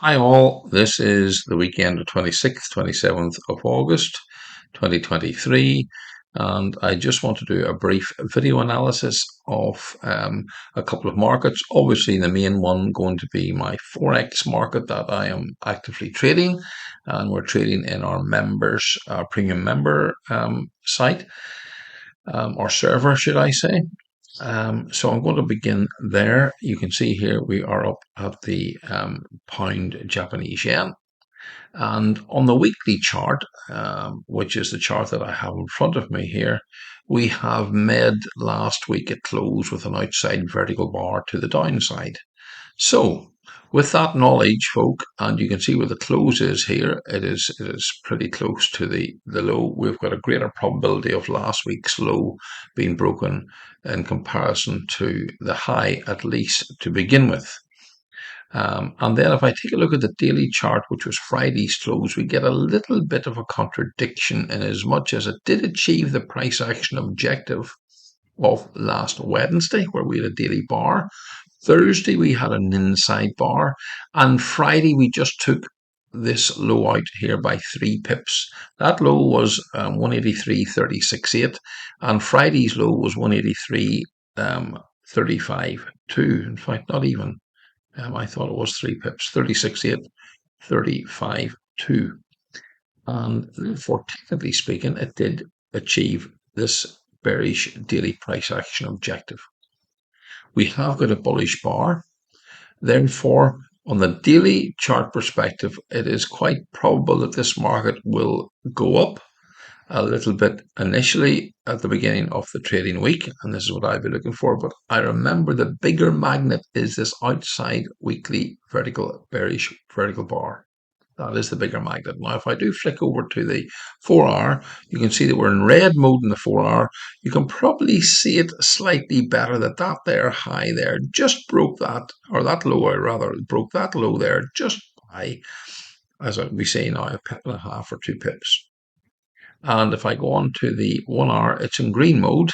Hi all, this is the weekend of 26th, 27th of August 2023, and I just want to do a brief video analysis of a couple of markets. Obviously, the main one going to be my Forex market that I am actively trading, and we're trading in our members, our premium member site, or server, should I say. So I'm going to begin there. You can see here we are up at the pound Japanese yen. And on the weekly chart, which is the chart that I have in front of me here, we have made last week at close with an outside vertical bar to the downside. So, with that knowledge, folk, and you can see where the close is here, it is pretty close to the low. We've got a greater probability of last week's low being broken in comparison to the high, at least to begin with. And then if I take a look at the daily chart, which was Friday's close, we get a little bit of a contradiction in as much as it did achieve the price action objective of last Wednesday, where we had a daily bar. Thursday, we had an inside bar. And Friday, we just took this low out here by 3 pips. That low was 183.36.8, and Friday's low was 183.35.2. In fact, not even. I thought it was 3 pips, 36.8, 35.2. And therefore, technically speaking, it did achieve this bearish daily price action objective. We have got a bullish bar. Therefore, on the daily chart perspective, it is quite probable that this market will go up a little bit initially at the beginning of the trading week, and this is what I'd be looking for. But I remember the bigger magnet is this outside weekly vertical bearish vertical bar. That is the bigger magnet. Now, if I do flick over to the 4 hour, you can see that we're in red mode in the 4 hour. You can probably see it slightly better that there high there just broke that, or that low, or rather broke that low there just by, as we say now, a pip and a half or 2 pips. And if I go on to the 1 hour, it's in green mode.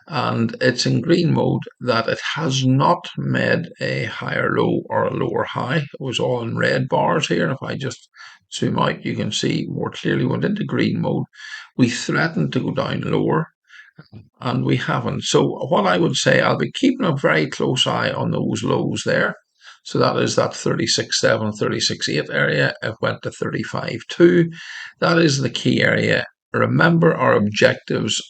And it's in green mode that it has not made a higher low or a lower high. It was all in red bars here. And if I just zoom out, you can see more clearly went into green mode. We threatened to go down lower, and we haven't. So what I would say, I'll be keeping a very close eye on those lows there. So that is that 36.7, 36.8 area. It went to 35.2. That is the key area. Remember, our objectives,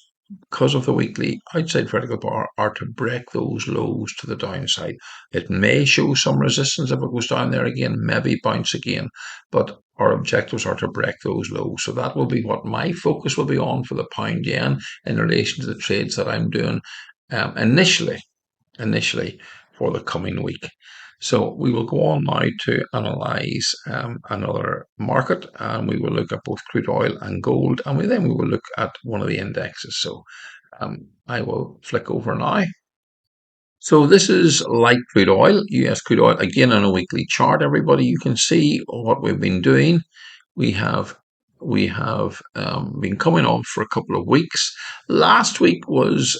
because of the weekly outside vertical bar, are to break those lows to the downside. It may show some resistance if it goes down there again, maybe bounce again, but our objectives are to break those lows. So that will be what my focus will be on for the pound yen in relation to the trades that I'm doing initially for the coming week. So we will go on now to analyze another market, and we will look at both crude oil and gold, and then we will look at one of the indexes. So I will flick over now. So this is light crude oil, US crude oil, again on a weekly chart. Everybody, you can see what we've been doing. We have been coming on for a couple of weeks. Last week was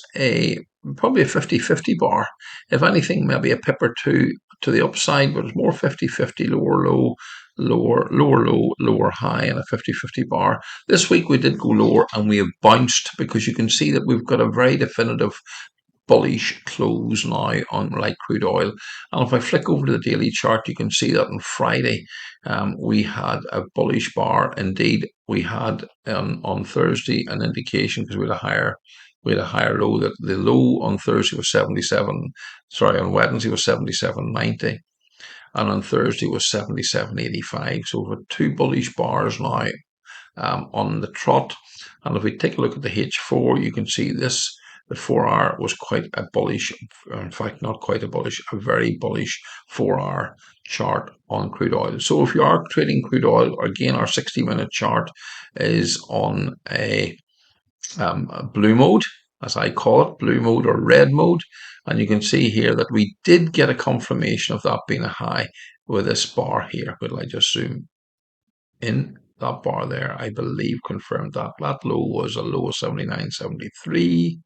probably a 50-50 bar. If anything, maybe a pip or two to the upside, but it's more 50-50, lower low, lower low, lower high, and a 50-50 bar. This week we did go lower, and we have bounced because you can see that we've got a very definitive bullish close now on light crude oil. And if I flick over to the daily chart, you can see that on Friday we had a bullish bar. Indeed, we had on Thursday an indication because we had a higher low. That the low on Thursday was 77. Sorry, on Wednesday was 77.90, and on Thursday was 77.85. So we've got two bullish bars now on the trot. And if we take a look at the H4, you can see this. The 4 hour was quite a bullish, in fact, not quite a bullish, a very bullish 4 hour chart on crude oil. So if you are trading crude oil, again, our 60-minute chart is on a blue mode, as I call it, blue mode or red mode. And you can see here that we did get a confirmation of that being a high with this bar here. But I just zoom in? That bar there, I believe, confirmed that. That low was a low of 79.73.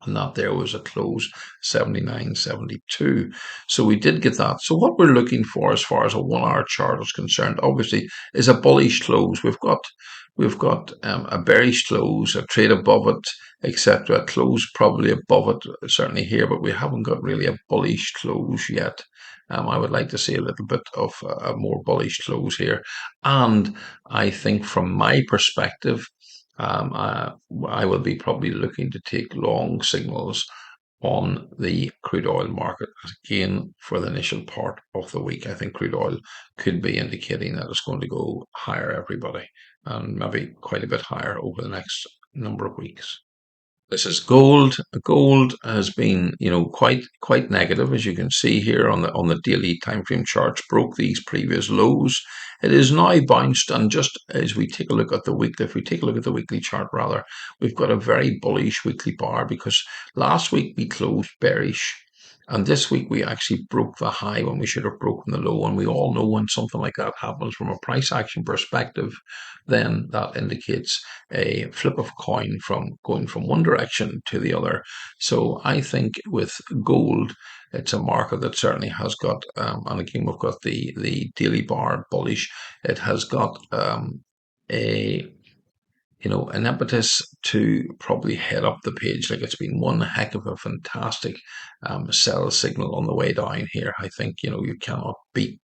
and that there was a close 79.72. So we did get that. So what we're looking for as far as a 1 hour chart is concerned, obviously, is a bullish close. We've got a bearish close, a trade above it, etc. Close probably above it, certainly here, but we haven't got really a bullish close yet. I would like to see a little bit of a more bullish close here. And I think from my perspective, I will be probably looking to take long signals on the crude oil market again for the initial part of the week. I think crude oil could be indicating that it's going to go higher, everybody, and maybe quite a bit higher over the next number of weeks. This is gold. Gold has been, quite negative, as you can see here on the daily time frame charts. Broke these previous lows. It is now bounced, and just as we take a look at the weekly, if we take a look at the weekly chart rather, we've got a very bullish weekly bar because last week we closed bearish. And this week we actually broke the high when we should have broken the low. And we all know when something like that happens from a price action perspective, then that indicates a flip of coin from going from one direction to the other. So I think with gold, it's a market that certainly has got, and again, we've got the daily bar bullish. It has got a an impetus to probably head up the page. Like it's been one heck of a fantastic sell signal on the way down here. I think you cannot beat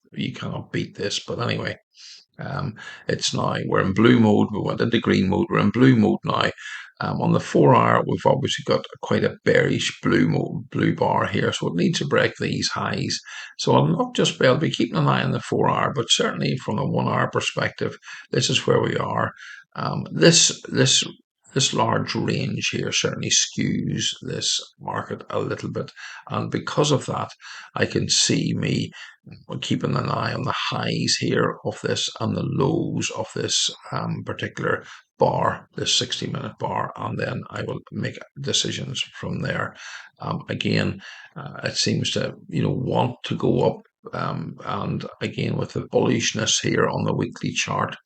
this. But anyway, it's now we're in blue mode. We went into green mode. We're in blue mode now. On the 4 hour, we've obviously got quite a bearish blue bar here, so it needs to break these highs. So I'll be keeping an eye on the 4 hour, but certainly from a 1 hour perspective, this is where we are. This large range here certainly skews this market a little bit, and because of that, I can see me keeping an eye on the highs here of this and the lows of this particular bar, this 60-minute bar, and then I will make decisions from there. Again, it seems to want to go up, and again with the bullishness here on the weekly chart.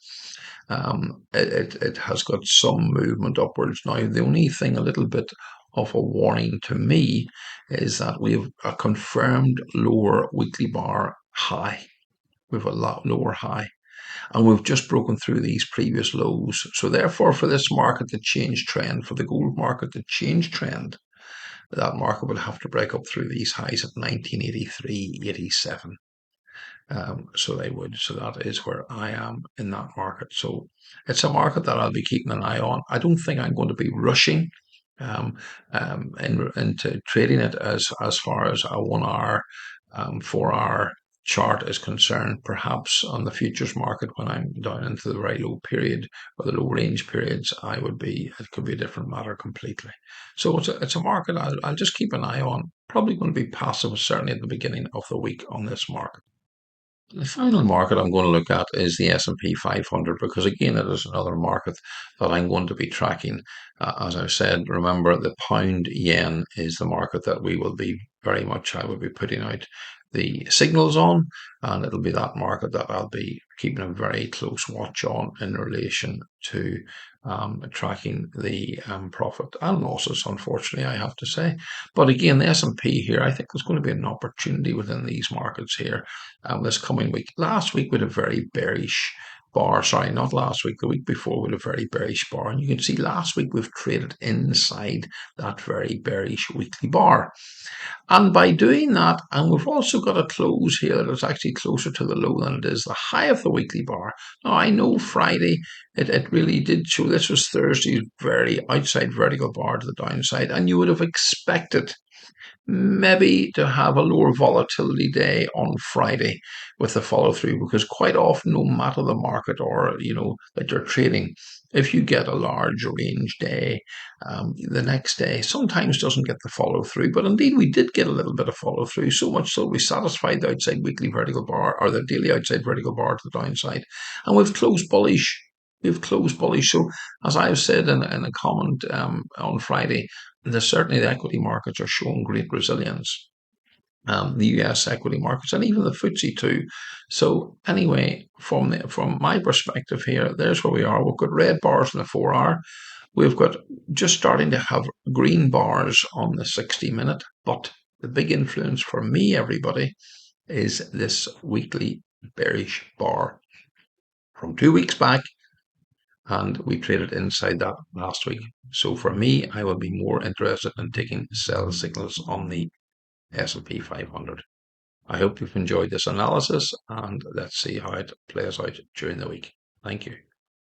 It has got some movement upwards now. The only thing a little bit of a warning to me is that we have a confirmed lower weekly bar high. We have a lot lower high, and we've just broken through these previous lows. So therefore, for this market to change trend, for the gold market to change trend, that market would have to break up through these highs at 1983.87. So they would. So that is where I am in that market. So it's a market that I'll be keeping an eye on. I don't think I'm going to be rushing into trading it as far as a 1 hour, 4 hour chart is concerned. Perhaps on the futures market, when I'm down into the very low period or the low range periods, it could be a different matter completely. So it's a market I'll just keep an eye on. Probably going to be passive, certainly at the beginning of the week on this market. The final market I'm going to look at is the S&P 500 because again it is another market that I'm going to be tracking. As I've said, remember the pound yen is the market that I will be putting out the signals on, and it'll be that market that I'll be keeping a very close watch on in relation to tracking the profit and losses, unfortunately, I have to say. But again, the S&P here, I think there's going to be an opportunity within these markets here this coming week. Last week with a very bearish bar. Sorry, not last week, the week before with a very bearish bar. And you can see last week we've traded inside that very bearish weekly bar. And by doing that, and we've also got a close here that is actually closer to the low than it is the high of the weekly bar. Now, I know Friday, it really did show. This was Thursday's very outside vertical bar to the downside, and you would have expected maybe to have a lower volatility day on Friday with the follow through, because quite often, no matter the market or that you're trading, if you get a large range day, the next day sometimes doesn't get the follow through. But indeed, we did get a little bit of follow through, so much so we satisfied the outside weekly vertical bar or the daily outside vertical bar to the downside, and we've closed bullish. We've closed bullish. So, as I've said in a comment on Friday, certainly the equity markets are showing great resilience. The US equity markets and even the FTSE too. So anyway, from my perspective here, there's where we are. We've got red bars in the 4 hour. We've got just starting to have green bars on the 60-minute, but the big influence for me, everybody, is this weekly bearish bar from 2 weeks back, and we traded inside that last week. So for me, I will be more interested in taking sell signals on the S&P 500. I hope you've enjoyed this analysis, and let's see how it plays out during the week. Thank you.